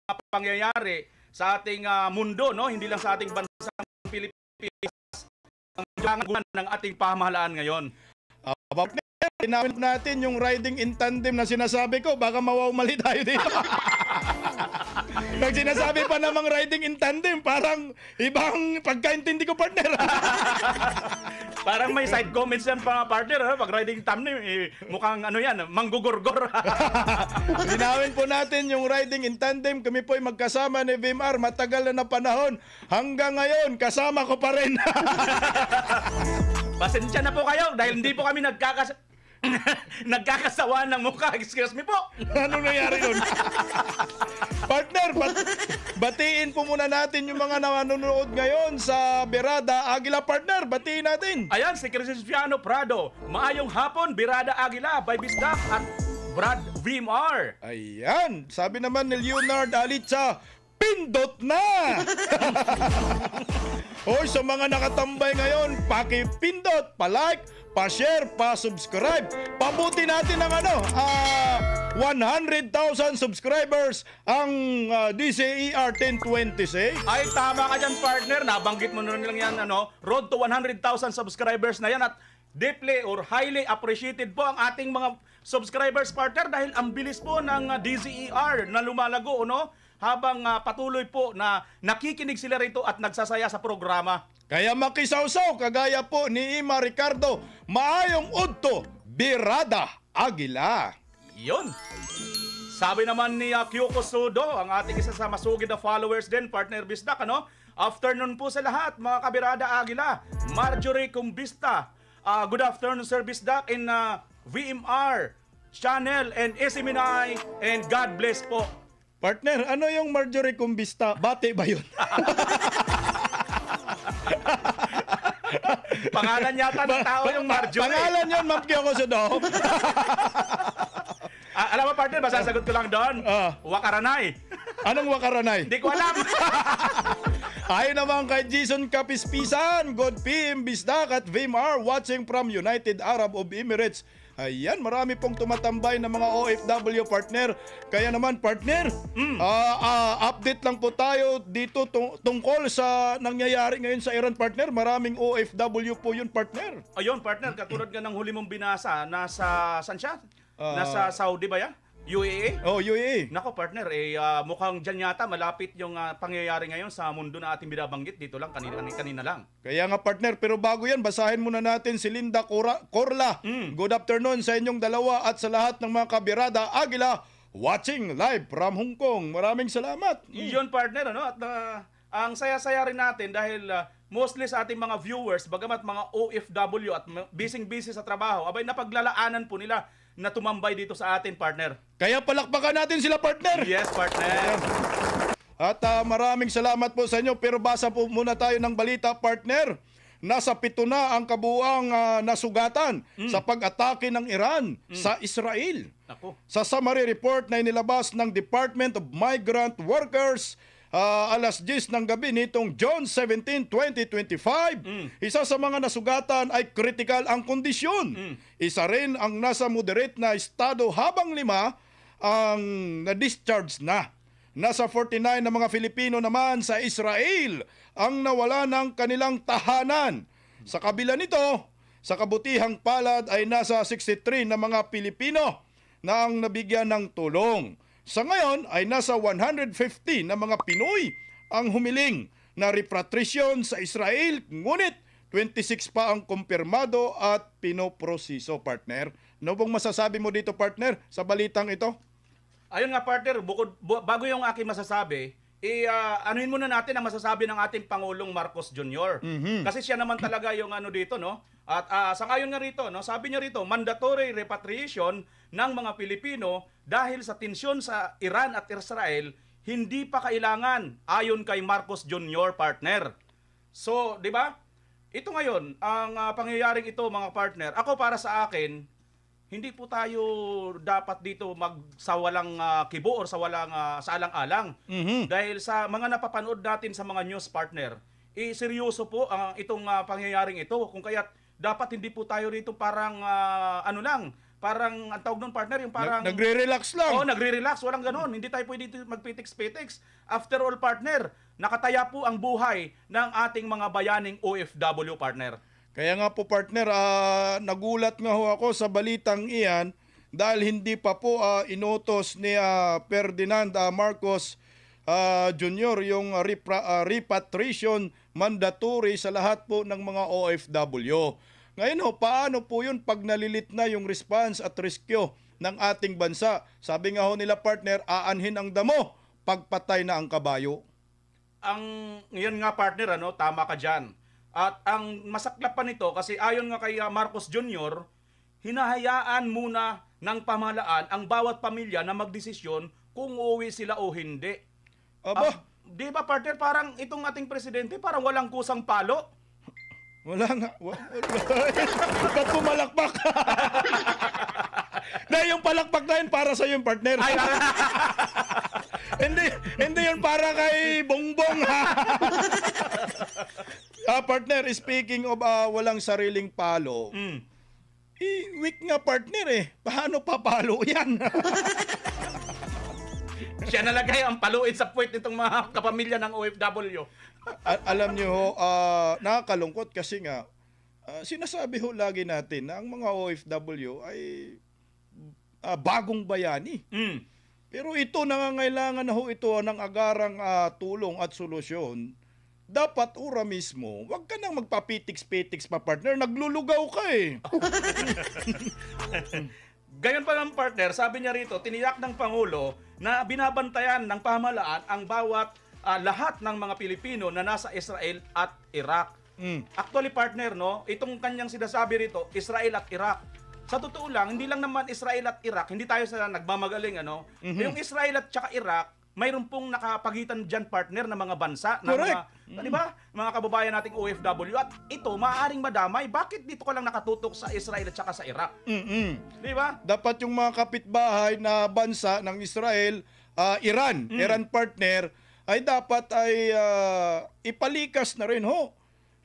pangyayari sa ating mundo, no? Hindi lang sa ating bansang Pilipinas, ang ng ating pamahalaan ngayon. Tinawin natin yung riding in tandem na sinasabi ko, baka mawawmali tayo dito. Pag sinasabi pa namang riding in tandem, parang ibang pagkaintindi ko, partner. Parang may side comments yan pa, partner. Pag riding tandem, mukhang ano yan, manggugurgor. Linawin po natin yung riding in tandem. Kami po ay magkasama ni VMR matagal na panahon. Hanggang ngayon, kasama ko pa rin. Pasensya na po kayo dahil hindi po kami nagkakasawaan ng mukha. Excuse me po. Anong nangyari nun? Partner, batiin po muna natin yung mga nanonood ngayon sa Birada Agila, partner. Batiin natin. Ayan, si Cristiano Prado. Maayong hapon, Birada Agila, by Bisdak at Brad VMR. Ayan, sabi naman ni Leonard Alitza, pindot na! Hoy, sa mga nakatambay ngayon, pakipindot, pa-like, pa-share, pa-subscribe. Pabuti natin ng 100,000 subscribers ang DCER 1026. Ay, tama ka dyan, partner. Nabanggit mo na lang yan, road to 100,000 subscribers na yan at deeply or highly appreciated po ang ating mga subscribers, partner, dahil ang bilis po ng DCER na lumalago, habang patuloy po na nakikinig sila rito at nagsasaya sa programa. Kaya makisawsaw, kagaya po ni Ima Ricardo, maayong udto, Birada Agila. Yun. Sabi naman ni Kyoko Sudo, ang ating isa sa masugid na followers din, partner Bisdak, Afternoon po sa lahat, mga kabirada Agila. Marjorie Cumbista, good afternoon, Sir Bisdak, in VMR channel and Isiminay, and God bless po. Partner, ano yung Marjorie Cumbista? Bate ba yun? Pangalan yata ng tao yung Marjorie. Pangalan yun, Ma'am Kyoko Sudo. Alam mo, partner, masasagot ko lang doon. Wakaranay. Anong wakaranay? Hindi ko alam. Ayon naman kay Jason Kapispisan, good PM Bisdak at VMR watching from United Arab of Emirates. Ayan, marami pong tumatambay ng mga OFW, partner. Kaya naman, partner, update lang po tayo dito tungkol sa nangyayari ngayon sa Iran, partner. Maraming OFW po yun, partner. Ayun, partner, katulad nga ng huli mong binasa, nasa, saan siya? Nasa Saudi ba yan? UAE? Oh, UAE. Nako, partner, mukhang dyan yata malapit yung pangyayari ngayon sa mundo na ating binabanggit. Dito lang, kanina lang. Kaya nga, partner, pero bago yan, basahin muna natin si Linda Corla. Good afternoon sa inyong dalawa at sa lahat ng mga kabirada Agila watching live from Hong Kong. Maraming salamat. Yun, partner, At ang saya-saya rin natin dahil mostly sa ating mga viewers, bagamat mga OFW at busy sa trabaho, abay napaglalaanan po nila na tumambay dito sa atin, partner. Kaya palakpakan natin sila, partner. Yes, partner. At maraming salamat po sa inyo. Pero basa po muna tayo ng balita, partner. Nasa 7 na ang kabuuang nasugatan sa pag-atake ng Iran sa Israel. Ako. Sa summary report na inilabas ng Department of Migrant Workers, alas 10 ng gabi nitong June 17, 2025. Isa sa mga nasugatan ay critical ang kondisyon. Isa rin ang nasa moderate na estado habang 5 ang na-discharge na. Nasa 49 na mga Filipino naman sa Israel ang nawala ng kanilang tahanan. Sa kabila nito, sa kabutihang palad ay nasa 63 na mga Pilipino na ang nabigyan ng tulong. Sa ngayon ay nasa 150 na mga Pinoy ang humiling na repatriation sa Israel, ngunit 26 pa ang kumpirmado at pinoproseso, partner. Ano bang masasabi mo dito, partner, sa balitang ito? Ayun nga, partner, bago yung aking masasabi, anuhin muna natin ang masasabi ng ating Pangulong Marcos Jr. Kasi siya naman talaga yung dito, At sangayon nga rito, sabi niya rito, mandatory repatriation ng mga Pilipino dahil sa tensyon sa Iran at Israel, hindi pa kailangan ayon kay Marcos Jr., partner. So, di ba? Ito ngayon, ang pangyayaring ito, mga partner, ako para sa akin, hindi po tayo dapat dito sa walang kibo or sa walang sa alang-alang. Dahil sa mga napapanood natin sa mga news, partner, seryoso po itong pangyayaring ito. Kung kaya't dapat hindi po tayo rito parang parang ang tawag nun partner, yung parang Nagre-relax lang. oh, nagre-relax, walang ganoon. Hindi tayo pwede dito magpitiks-petiks. After all partner, nakataya po ang buhay ng ating mga bayaning OFW partner. Kaya nga po partner, nagulat nga ho ako sa balitang iyan dahil hindi pa po inutos ni Ferdinand Marcos Jr. yung repatriation mandatory sa lahat po ng mga OFW. Ngayon ho, paano po yun pag nalilit na yung response at rescue ng ating bansa? Sabi nga ho nila partner, aanhin ang damo pagpatay na ang kabayo. Yan nga partner, tama ka dyan. At ang masaklap pa nito, kasi ayon nga kay Marcos Jr., hinahayaan muna ng pamahalaan ang bawat pamilya na magdesisyon kung uuwi sila o hindi. Aba, Di ba partner, parang itong ating presidente parang walang kusang palo? wala nga. Ba't pumalakpak? Na yung palakpak na yun para sa yung partner. Ay, hindi yun para kay Bongbong. Partner, speaking of walang sariling palo, weak nga partner Paano papalo yan? siya nalagay ang paluin sa puwet nitong mga kapamilya ng OFW. Alam niyo ho, nakakalungkot kasi nga, sinasabi ho lagi natin na ang mga OFW ay bagong bayani. Pero ito, nangangailangan na ho ito ng agarang tulong at solusyon. Dapat ura mismo, wag ka nang magpapitiks-petiks pa partner, naglulugaw ka Gayon pa ng partner, sabi niya rito, tiniyak ng Pangulo na binabantayan ng pamahalaan ang bawat lahat ng mga Pilipino na nasa Israel at Iraq. Actually partner, itong kanyang sinasabi rito, Israel at Iraq. Sa totoo lang, hindi lang naman Israel at Iraq, hindi tayo sa nagmamagaling, Yung Israel at saka Iraq, mayroon pong nakapagitan dyan partner ng mga bansa, ng mga, di ba? Mga kababayan nating OFW, at ito maaaring madamay. Bakit dito ka lang nakatutok sa Israel at saka sa Iraq? Di ba? Dapat yung mga kapitbahay na bansa ng Israel, Iran partner, ay dapat ay ipalikas na rin ho.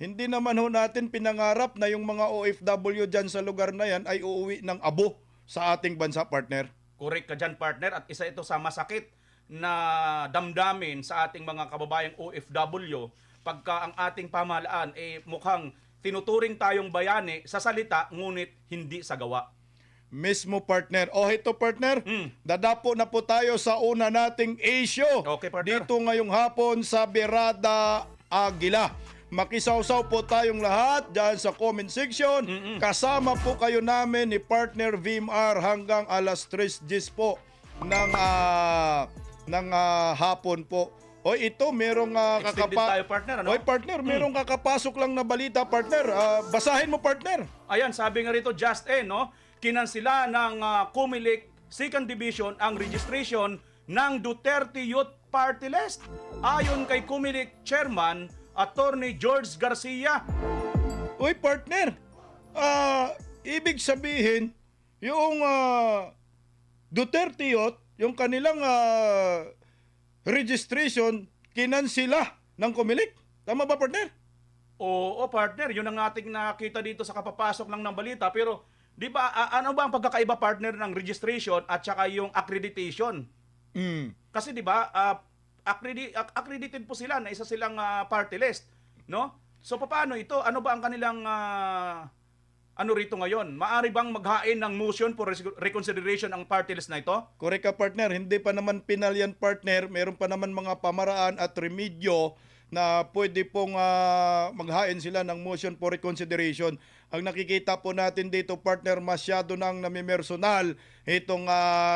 Hindi naman ho natin pinangarap na yung mga OFW dyan sa lugar na yan ay uuwi ng abo sa ating bansa partner. Correct ka dyan partner, at isa ito sa masakit na damdamin sa ating mga kababayang OFW pagka ang ating pamahalaan mukhang tinuturing tayong bayani sa salita ngunit hindi sa gawa. Mismo partner. Ito partner, dadapo na po tayo sa una nating issue. Okay, partner. Dito ngayong hapon sa Berada Agila. Makisawsaw po tayong lahat dyan sa comment section. Kasama po kayo namin ni partner VMR hanggang alas 3:10 po ng hapon po. Ito merong Extended tayo partner, partner, merong kakapasok lang na balita partner. Basahin mo partner. Ayan, sabi nga rito just kinansila ng Comelec Second Division ang registration ng Duterte Youth Party List. Ayon kay Comelec Chairman Attorney George Garcia. Partner, ibig sabihin yung Duterte Youth, yung kanilang registration, kinansila ng Comelec. Tama ba, partner? Oo, partner. Yun ang ating nakita dito sa kapapasok lang ng balita. Pero, di ba, ano ba ang pagkakaiba, partner, ng registration at saka yung accreditation? Kasi, di ba, accredited po sila na isa silang party list. No? So, paano ito? Ano ba ang kanilang rito ngayon? Maari bang maghain ng motion for reconsideration ang party list na ito? Correct ka partner, hindi pa naman pinal yan partner, meron pa naman mga pamaraan at remedyo na pwede pong maghain sila ng motion for reconsideration. Ang nakikita po natin dito partner, masyado nang namimersonal itong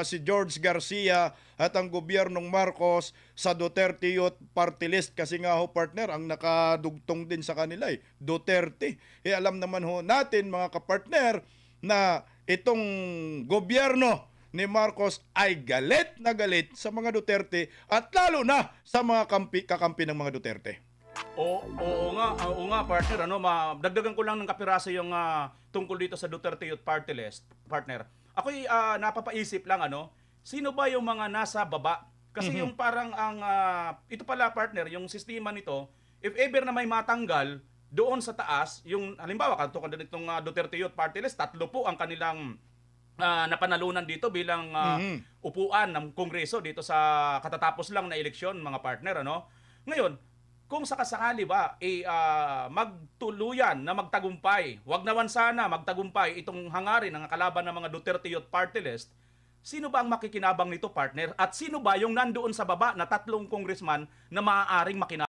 si George Garcia at ang gobyernong Marcos sa Duterte Youth Party List kasi nga ho partner, ang nakadugtong din sa kanila Duterte. Alam naman ho natin mga kapartner na itong gobyerno ni Marcos ay galit na galit sa mga Duterte at lalo na sa mga kakampi ng mga Duterte. Oo nga partner, dagdagan ko lang ng kapiraso yung tungkol dito sa Duterte Youth Party List, partner. Ako'y napapaisip lang sino ba yung mga nasa baba? Kasi yung parang ito pala partner, yung sistema nito, if ever na may matanggal doon sa taas, yung halimbawa kanto nitong Duterte Youth Party List, 3 po ang kanilang napanalunan dito bilang upuan ng Kongreso dito sa katatapos lang na eleksyon, mga partner, ano? Ngayon, kung sakasakali ba magtuluyan na magtagumpay, wag naman sana magtagumpay itong hangarin ng kalaban ng mga Duterte Youth Party List, sino ba ang makikinabang nito, partner? At sino ba yung nandoon sa baba na 3 congressman na maaaring makinabang